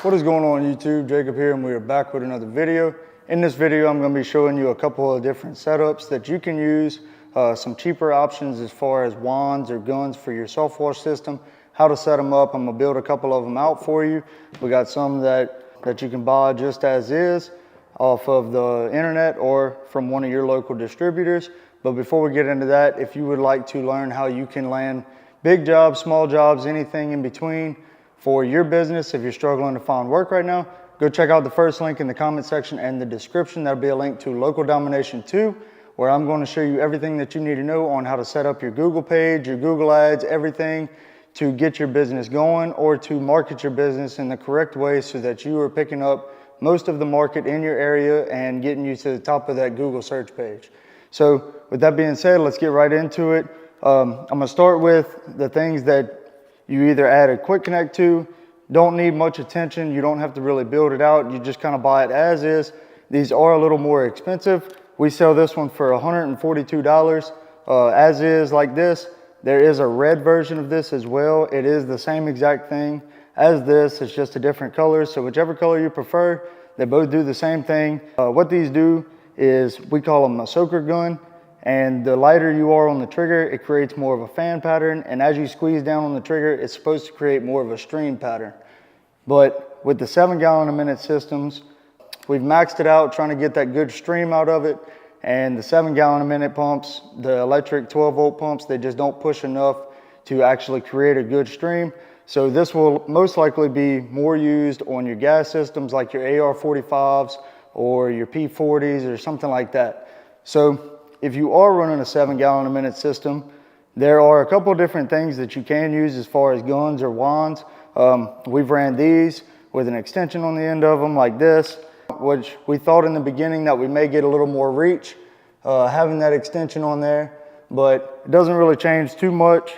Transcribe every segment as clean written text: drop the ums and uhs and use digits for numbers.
What is going on YouTube? Jacob here, and we are back with another video. In this video, I'm going to be showing you a couple of different setups that you can use, some cheaper options as far as wands or guns for your soft wash system, how to set them up. I'm going to build a couple of them out for you. We got some that you can buy just as is off of the internet or from one of your local distributors. But before we get into that, if you would like to learn how you can land big jobs, small jobs, anything in between for your business, if you're struggling to find work right now, go check out the first link in the comment section and the description. That'll be a link to Local Domination 2, where I'm going to show you everything that you need to know on how to set up your Google page, your Google ads, everything to get your business going or to market your business in the correct way so that you are picking up most of the market in your area and getting you to the top of that Google search page. So with that being said, let's get right into it. I'm going to start with the things that you either add a quick connect to, don't need much attention, you don't have to really build it out, you just kind of buy it as is. These are a little more expensive. We sell this one for $142 as is, like this. There is a red version of this as well. It is the same exact thing as this, it's just a different color. So whichever color you prefer, they both do the same thing. What these do is, we call them a soaker gun. And the lighter you are on the trigger, it creates more of a fan pattern. And as you squeeze down on the trigger, it's supposed to create more of a stream pattern. But with the 7 gallon a minute systems, we've maxed it out, trying to get that good stream out of it. And the 7 gallon a minute pumps, the electric 12 volt pumps, they just don't push enough to actually create a good stream. So this will most likely be more used on your gas systems like your AR-45s or your P-40s or something like that. So if you are running a 7 gallon a minute system, there are a couple of different things that you can use as far as guns or wands. We've ran these with an extension on the end of them like this, which we thought in the beginning that we may get a little more reach having that extension on there, but it doesn't really change too much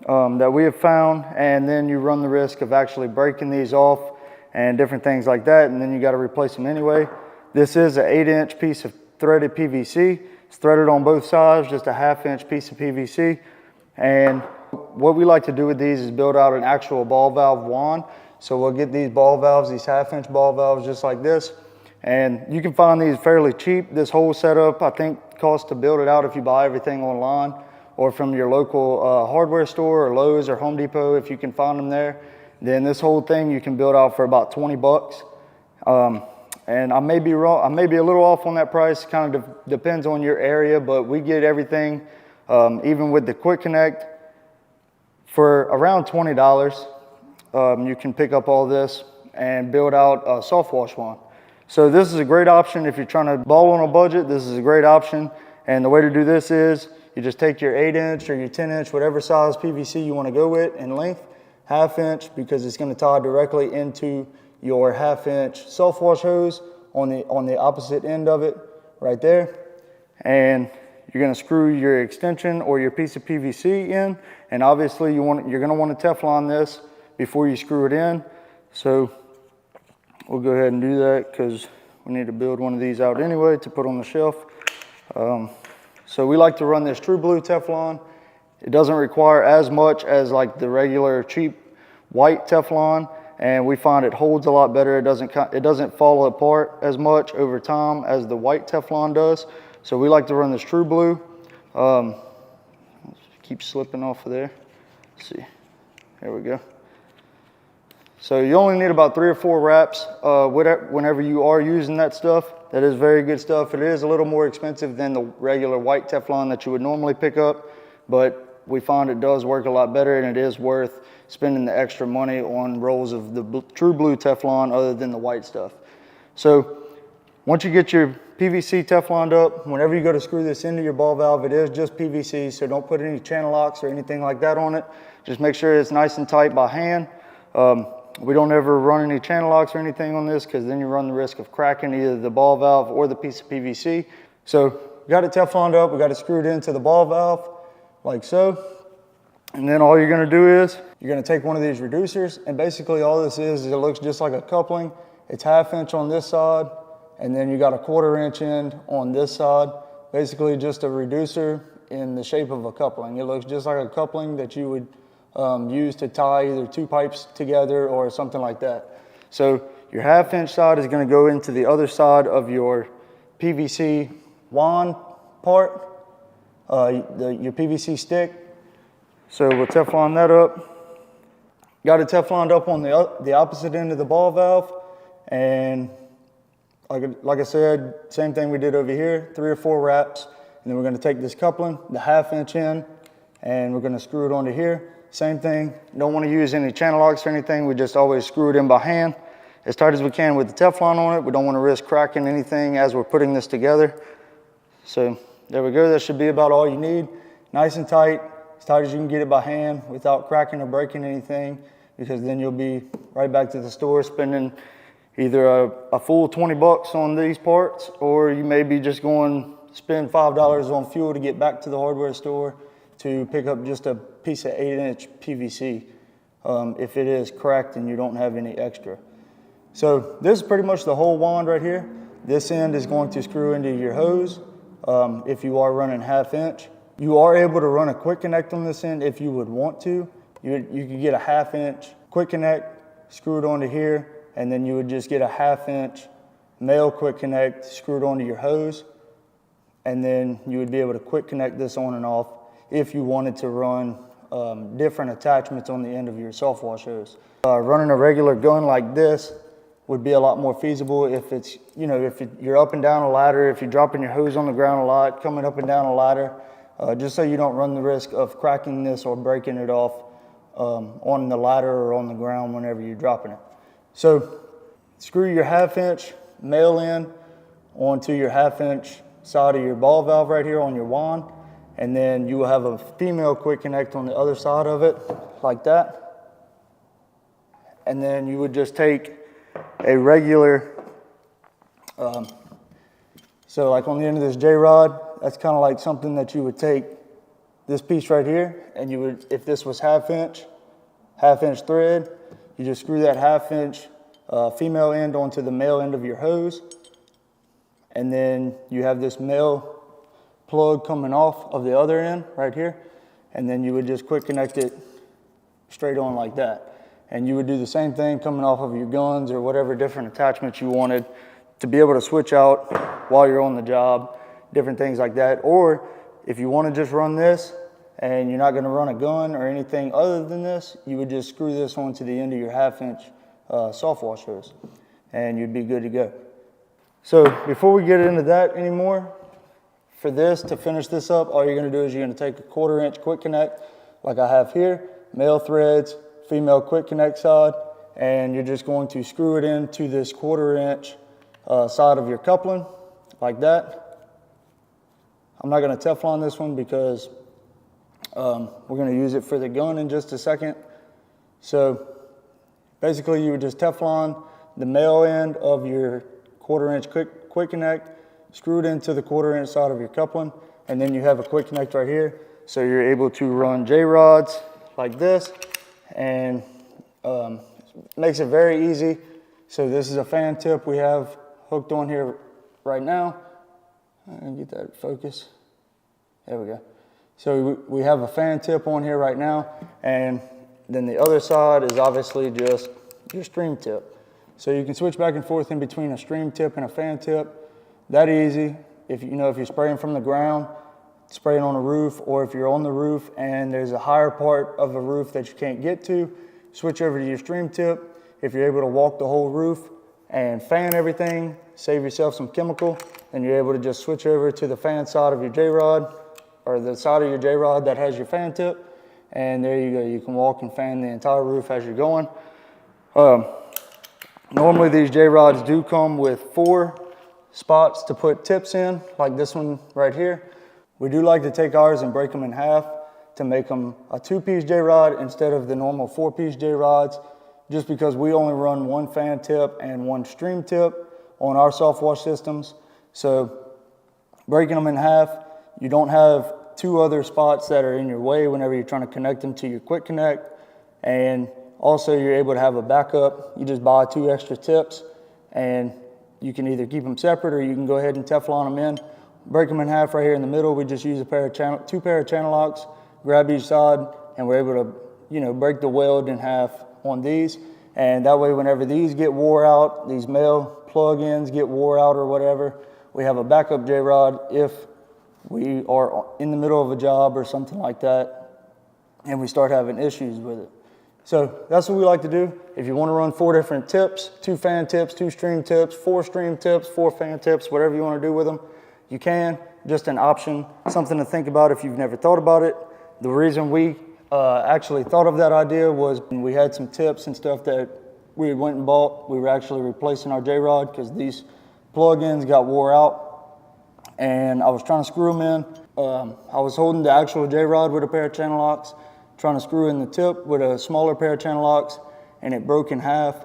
that we have found. And then you run the risk of actually breaking these off and different things like that, and then you got to replace them anyway. This is an 8-inch piece of threaded PVC. It's threaded on both sides, just a 1/2 inch piece of PVC. And what we like to do with these is build out an actual ball valve wand. So we'll get these ball valves, these 1/2 inch ball valves just like this. And you can find these fairly cheap. This whole setup, I think, costs to build it out if you buy everything online or from your local hardware store or Lowe's or Home Depot, if you can find them there. Then this whole thing you can build out for about 20 bucks. And I may be wrong, I may be a little off on that price, kind of depends on your area, but we get everything, even with the quick connect, for around $20. You can pick up all this and build out a soft wash wand. So this is a great option if you're trying to ball on a budget. This is a great option. And the way to do this is you just take your 8-inch or your 10-inch, whatever size PVC you want to go with in length, 1/2 inch, because it's going to tie directly into your 1/2 inch soft wash hose on the opposite end of it right there. And you're going to screw your extension or your piece of PVC in, and obviously you're going to want to Teflon this before you screw it in. So we'll go ahead and do that because we need to build one of these out anyway to put on the shelf. So we like to run this True Blue Teflon. It doesn't require as much as like the regular cheap white Teflon, and we find it holds a lot better. It doesn't fall apart as much over time as the white Teflon does. So we like to run this True Blue. Keep slipping off of there. Let's see. There we go. So you only need about 3 or 4 wraps whenever you are using that stuff. That is very good stuff. It is a little more expensive than the regular white Teflon that you would normally pick up, but we find it does work a lot better, and it is worth spending the extra money on rolls of the True Blue Teflon other than the white stuff. So once you get your PVC Tefloned up, whenever you go to screw this into your ball valve, it is just PVC, so don't put any channel locks or anything like that on it. Just make sure it's nice and tight by hand. We don't ever run any channel locks or anything on this because then you run the risk of cracking either the ball valve or the piece of PVC. So we got it Tefloned up, we got it screwed into the ball valve like so. And then all you're gonna do is you're gonna take one of these reducers, and basically all this is it looks just like a coupling. It's 1/2 inch on this side, and then you got a 1/4 inch end on this side. Basically just a reducer in the shape of a coupling. It looks just like a coupling that you would use to tie either 2 pipes together or something like that. So your 1/2 inch side is going to go into the other side of your PVC wand part, your PVC stick. So we'll Teflon that up. Got it Tefloned up on the opposite end of the ball valve, and like I said, same thing we did over here, 3 or 4 wraps, and then we're going to take this coupling, the 1/2 inch in, and we're going to screw it onto here. Same thing, don't want to use any channel locks or anything, we just always screw it in by hand as tight as we can with the Teflon on it. We don't want to risk cracking anything as we're putting this together. So there we go, that should be about all you need. Nice and tight, as tight as you can get it by hand without cracking or breaking anything, because then you'll be right back to the store spending either a full 20 bucks on these parts, or you may be just going to spend $5 on fuel to get back to the hardware store to pick up just a piece of 8-inch PVC if it is cracked and you don't have any extra. So this is pretty much the whole wand right here. This end is going to screw into your hose if you are running 1/2 inch. You are able to run a quick connect on this end if you would want to. You could get a 1/2 inch quick connect, screw it onto here, and then you would just get a 1/2 inch male quick connect screwed onto your hose, and then you would be able to quick connect this on and off if you wanted to run different attachments on the end of your soft wash hose. Running a regular gun like this would be a lot more feasible if it's, you're up and down a ladder, if you're dropping your hose on the ground a lot, coming up and down a ladder, just so you don't run the risk of cracking this or breaking it off on the ladder or on the ground whenever you're dropping it. So screw your 1/2 inch male end onto your 1/2 inch side of your ball valve right here on your wand, and then you will have a female quick connect on the other side of it like that. And then you would just take a regular, so like on the end of this J-rod, that's kind of like something that you would take this piece right here, and you would, if this was 1/2 inch thread, you just screw that 1/2 inch female end onto the male end of your hose, and then you have this male plug coming off of the other end right here, and then you would just quick connect it straight on like that. And you would do the same thing coming off of your guns or whatever different attachments you wanted to be able to switch out while you're on the job, different things like that. Or if you want to just run this and you're not going to run a gun or anything other than this, you would just screw this onto the end of your 1/2 inch soft wash hose, and you'd be good to go. So before we get into that anymore, for this, to finish this up, all you're going to do is you're going to take a 1/4 inch quick connect like I have here, male threads, female quick connect side, and you're just going to screw it into this 1/4 inch side of your coupling like that. I'm not going to Teflon this one because we're going to use it for the gun in just a second. So basically you would just Teflon the male end of your 1/4 inch quick connect, screw it into the 1/4 inch side of your coupling, and then you have a quick connect right here. So you're able to run J-rods like this, and makes it very easy. So this is a fan tip we have hooked on here right now. Get that focus. There we go. So we have a fan tip on here right now, and then the other side is obviously just your stream tip. So you can switch back and forth in between a stream tip and a fan tip. That easy. If you're spraying from the ground, spraying on a roof, or if you're on the roof and there's a higher part of a roof that you can't get to, switch over to your stream tip. If you're able to walk the whole roof and fan everything, save yourself some chemical, then you're able to just switch over to the fan side of your J-rod, or the side of your J-rod that has your fan tip, and there you go. You can walk and fan the entire roof as you're going. Normally these J-rods do come with 4 spots to put tips in, like this one right here. We do like to take ours and break them in half to make them a 2-piece J-rod instead of the normal 4-piece J-rods, just because we only run 1 fan tip and 1 stream tip on our soft wash systems. So breaking them in half, you don't have 2 other spots that are in your way whenever you're trying to connect them to your quick connect, and also you're able to have a backup. You just buy 2 extra tips, and you can either keep them separate or you can go ahead and Teflon them in. Break them in half right here in the middle. We just use 2 pair of channel locks, grab each side, and we're able to, break the weld in half on these. And that way, whenever these get wore out, these male plug-ins get wore out or whatever, we have a backup J-rod if we are in the middle of a job or something like that and we start having issues with it. So that's what we like to do. If you want to run 4 different tips, 2 fan tips, 2 stream tips, 4 stream tips, 4 fan tips, whatever you want to do with them, you can. Just an option, something to think about if you've never thought about it. The reason we actually thought of that idea was when we had some tips and stuff that we went and bought. We were actually replacing our J-rod because these plug-ins got wore out, and I was trying to screw them in. I was holding the actual J-rod with a pair of channel locks, trying to screw in the tip with a smaller pair of channel locks, and it broke in half.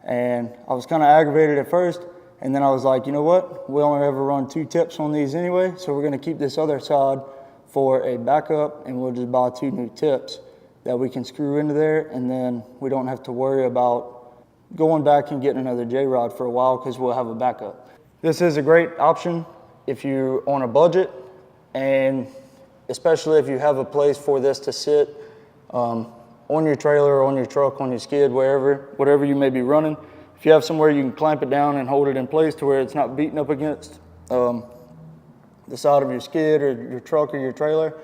And I was kind of aggravated at first, and then I was like, you know what? We only ever run 2 tips on these anyway, so we're going to keep this other side for a backup, and we'll just buy 2 new tips that we can screw into there, and then we don't have to worry about going back and getting another J-rod for a while because we'll have a backup. This is a great option if you're on a budget, and especially if you have a place for this to sit on your trailer, on your truck, on your skid, whatever you may be running. If you have somewhere you can clamp it down and hold it in place to where it's not beating up against the side of your skid or your truck or your trailer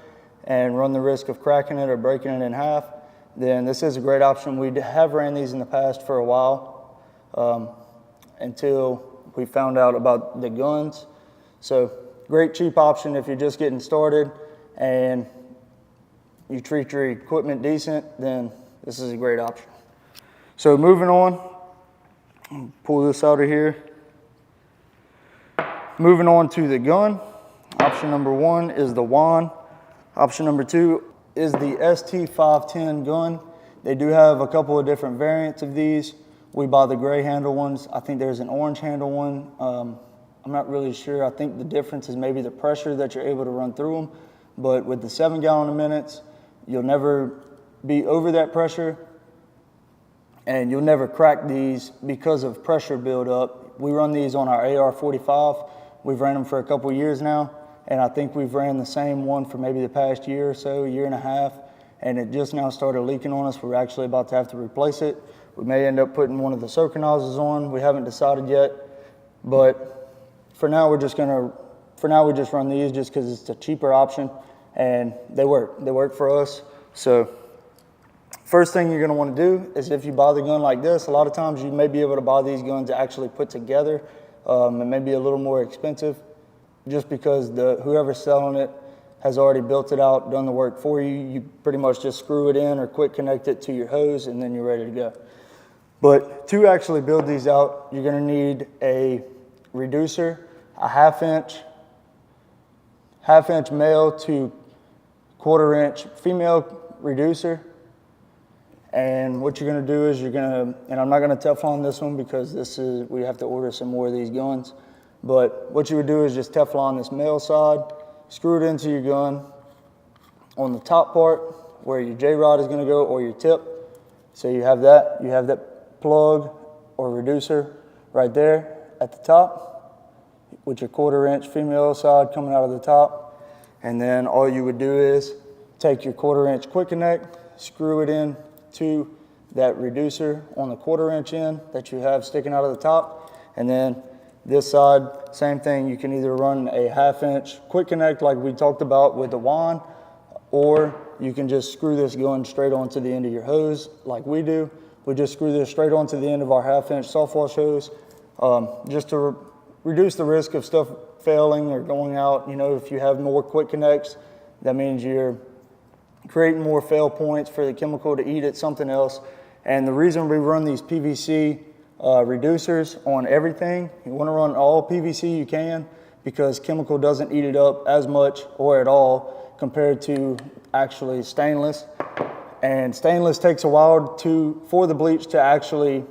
and run the risk of cracking it or breaking it in half, then this is a great option. We have ran these in the past for a while until we found out about the guns. So great cheap option if you're just getting started and you treat your equipment decent, then this is a great option. So moving on, pull this out of here. Moving on to the gun. Option number 1 is the wand. Option number 2 is the ST510 gun. They do have a couple of different variants of these. We buy the gray handle ones. I think there's an orange handle one. I'm not really sure. I think the difference is maybe the pressure that you're able to run through them. But with the 7 gallon a minutes, you'll never be over that pressure, and you'll never crack these because of pressure buildup. We run these on our AR-45. We've ran them for a couple years now, and I think we've ran the same one for maybe the past year or so, year and a half, and it just now started leaking on us. We're actually about to have to replace it. We may end up putting one of the soaker nozzles on. We haven't decided yet, but for now we just run these just because it's a cheaper option, and they work. They work for us. So first thing you're going to want to do is, if you buy the gun like this, a lot of times you may be able to buy these guns actually put together. It may be a little more expensive just because whoever's selling it has already built it out, done the work for you. You pretty much just screw it in or quick connect it to your hose, and then you're ready to go. But to actually build these out, you're going to need a reducer, a half inch male to 1/4 inch female reducer. And what you're going to do is and I'm not going to Teflon this one because we have to order some more of these guns. But what you would do is just Teflon this male side, screw it into your gun on the top part where your J-rod is going to go, or your tip. So you have that plug or reducer right there at the top with your 1/4 inch female side coming out of the top. And then all you would do is take your 1/4 inch quick connect, screw it in to that reducer on the 1/4 inch end that you have sticking out of the top. And then this side, same thing. You can either run a 1/2 inch quick connect like we talked about with the wand, or you can just screw this gun straight onto the end of your hose like we do. We just screw this straight onto the end of our 1/2 inch soft wash hose, just to reduce the risk of stuff failing or going out. You know, if you have more quick connects, that means you're creating more fail points for the chemical to eat at something else. And the reason we run these PVC reducers on everything, you want to run all PVC you can, because chemical doesn't eat it up as much or at all compared to actually stainless. And stainless takes a while for the bleach to actually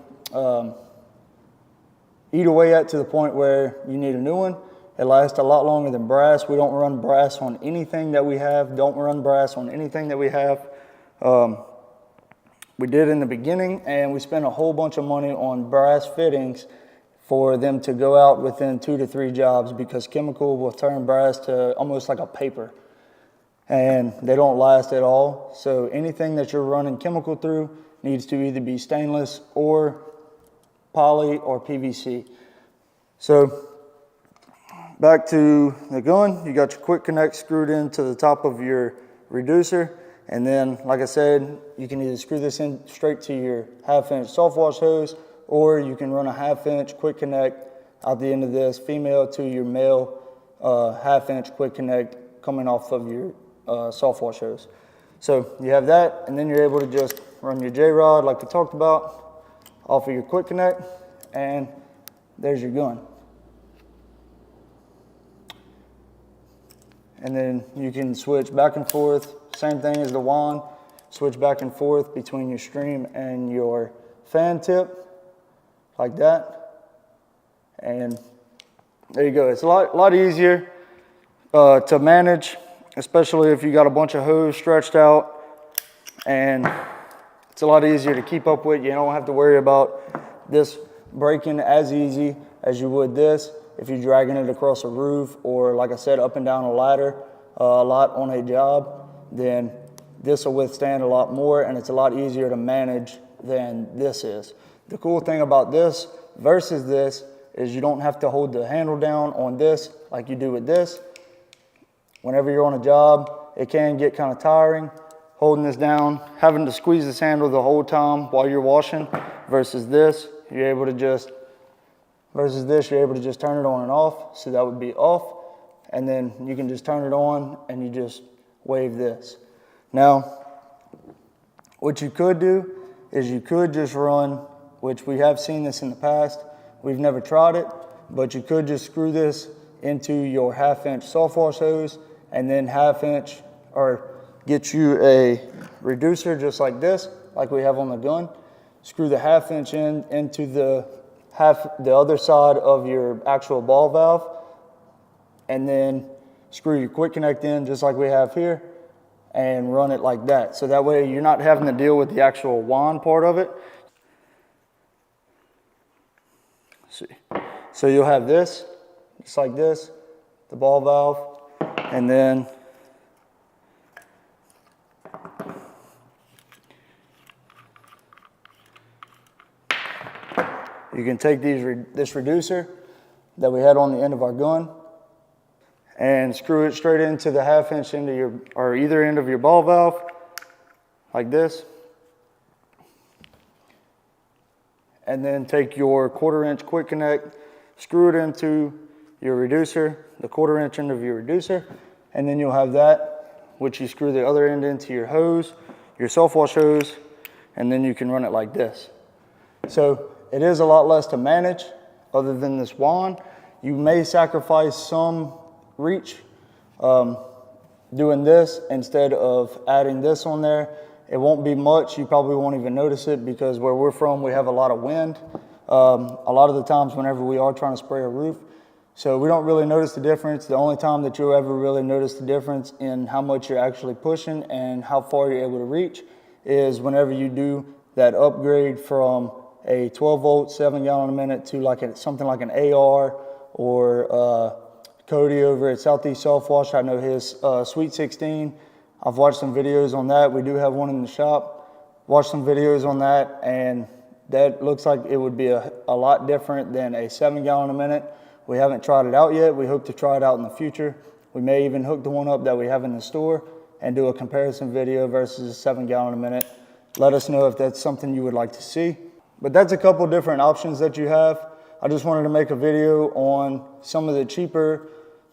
eat away at, to the point where you need a new one. It lasts a lot longer than brass. We don't run brass on anything that we have. Don't run brass on anything that we have. We did in the beginning, and we spent a whole bunch of money on brass fittings for them to go out within 2 to 3 jobs, because chemical will turn brass to almost like a paper, and they don't last at all. So anything that you're running chemical through, needs to either be stainless or poly or PVC. So back to the gun, you got your quick connect screwed into the top of your reducer. And then, like I said, you can either screw this in straight to your 1/2-inch soft wash hose, or you can run a 1/2-inch quick connect out the end of this, female to your male 1/2-inch quick connect coming off of your soft wash hose. So you have that, and then you're able to just run your J-rod like we talked about off of your quick connect, and there's your gun. And then you can switch back and forth, same thing as the wand, switch back and forth between your stream and your fan tip, like that. And there you go. It's a lot easier to manage, especially if you got a bunch of hose stretched out, and it's a lot easier to keep up with. You don't have to worry about this breaking as easy as you would this if you're dragging it across a roof, or like I said, up and down a ladder a lot on a job. Then this will withstand a lot more, and it's a lot easier to manage than this is. The cool thing about this versus this is you don't have to hold the handle down on this like you do with this. Whenever you're on a job, it can get kind of tiring holding this down, having to squeeze this handle the whole time while you're washing, versus this, you're able to just turn it on and off. So that would be off, and then you can just turn it on and you just wave this. Now, what you could do is you could just run, which we have seen this in the past, we've never tried it, but you could just screw this into your 1/2-inch soft wash hose, and then 1/2-inch, or get you a reducer just like this, like we have on the gun. Screw the 1/2-inch into the other side of your actual ball valve, and then screw your quick connect in just like we have here, and run it like that. So that way you're not having to deal with the actual wand part of it. Let's see. So you'll have this, just like this, the ball valve, and then you can take this reducer that we had on the end of our gun and screw it straight into the 1/2-inch into your, or either end of your ball valve, like this. And then take your 1/4-inch quick connect, screw it into your reducer, the 1/4-inch end of your reducer, and then you'll have that, which you screw the other end into your hose, your soft wash hose, and then you can run it like this. So it is a lot less to manage other than this wand. You may sacrifice some reach doing this instead of adding this on there. It won't be much. You probably won't even notice it, because where we're from, we have a lot of wind a lot of the times whenever we are trying to spray a roof. So we don't really notice the difference. The only time that you'll ever really notice the difference in how much you're actually pushing and how far you're able to reach is whenever you do that upgrade from a 12-volt, 7 gallon a minute to like something like an AR or Cody over at Southeast Soft Wash. I know his Sweet 16. I've watched some videos on that. We do have one in the shop. Watched some videos on that, and that looks like it would be a lot different than a 7 gallon a minute. We haven't tried it out yet. We hope to try it out in the future. We may even hook the one up that we have in the store and do a comparison video versus a 7 gallon a minute. Let us know if that's something you would like to see. But that's a couple different options that you have. I just wanted to make a video on some of the cheaper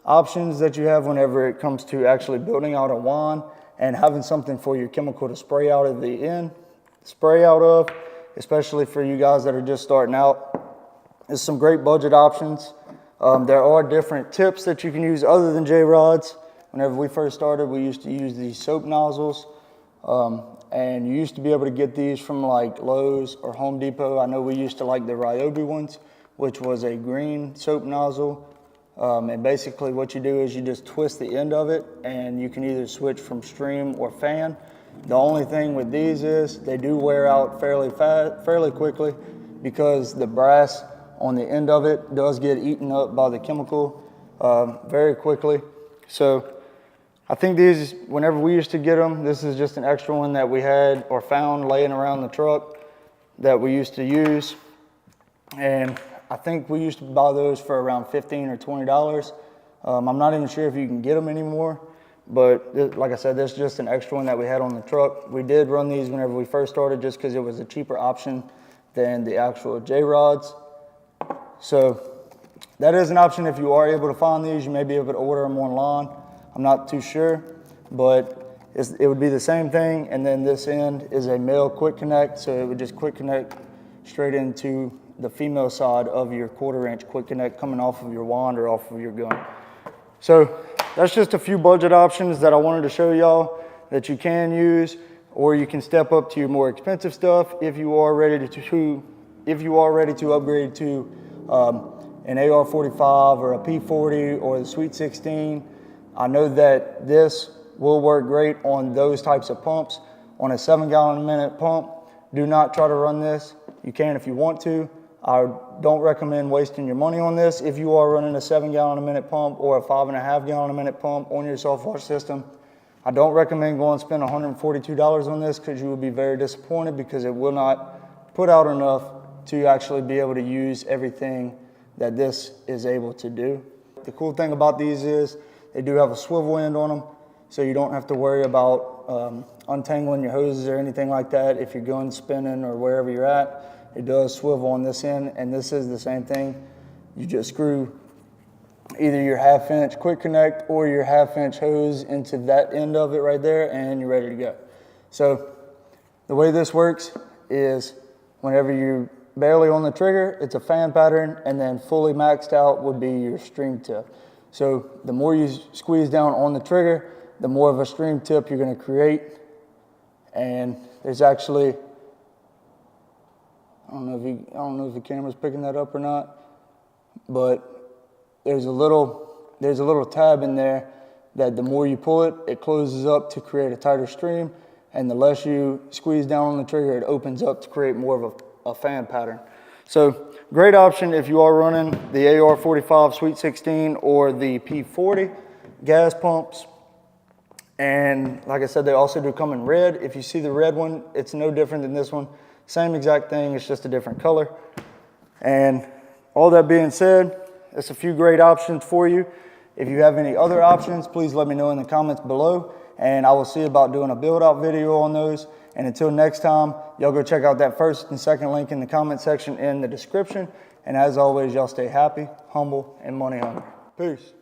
options that you have whenever it comes to actually building out a wand and having something for your chemical to spray out of the end, spray out of, especially for you guys that are just starting out. There's some great budget options. There are different tips that you can use other than J-rods. Whenever we first started, we used to use these soap nozzles. And you used to be able to get these from like Lowe's or Home Depot. I know we used to like the Ryobi ones, which was a green soap nozzle. And basically what you do is you just twist the end of it, and you can either switch from stream or fan. The only thing with these is they do wear out fairly quickly, because the brass on the end of it does get eaten up by the chemical very quickly. So I think these, whenever we used to get them, this is just an extra one that we had or found laying around the truck that we used to use. And I think we used to buy those for around $15 or $20. I'm not even sure if you can get them anymore, but like I said, this is just an extra one that we had on the truck. We did run these whenever we first started just because it was a cheaper option than the actual J-rods. So that is an option if you are able to find these. You may be able to order them online. I'm not too sure, but it would be the same thing. And then this end is a male quick connect, so it would just quick connect straight into the female side of your 1/4 inch quick connect coming off of your wand or off of your gun. So that's just a few budget options that I wanted to show y'all that you can use, or you can step up to your more expensive stuff if you are ready to upgrade to an AR-45 or a P40 or the Sweet 16. I know that this will work great on those types of pumps. On a 7-gallon a minute pump, do not try to run this. You can if you want to. I don't recommend wasting your money on this. If you are running a 7-gallon a minute pump or a 5.5-gallon a minute pump on your soft wash system, I don't recommend going and spend $142 on this, because you will be very disappointed, because it will not put out enough to actually be able to use everything that this is able to do. The cool thing about these is they do have a swivel end on them, so you don't have to worry about untangling your hoses or anything like that if you're going spinning or wherever you're at. It does swivel on this end, and this is the same thing. You just screw either your 1/2 inch quick connect or your 1/2 inch hose into that end of it right there, and you're ready to go. So the way this works is whenever you're barely on the trigger, it's a fan pattern, and then fully maxed out would be your stream tip. So the more you squeeze down on the trigger, the more of a stream tip you're going to create. And there's actually, I don't know if the camera's picking that up or not, but there's a little tab in there that the more you pull it, it closes up to create a tighter stream, and the less you squeeze down on the trigger, it opens up to create more of a fan pattern. So great option if you are running the AR-45 Sweet 16 or the P40 gas pumps. And like I said, they also do come in red. If you see the red one, it's no different than this one. Same exact thing, it's just a different color. And all that being said, that's a few great options for you. If you have any other options, please let me know in the comments below, and I will see about doing a build out video on those. And until next time, y'all go check out that first and second link in the comment section in the description. And as always, y'all stay happy, humble, and money hungry. Peace.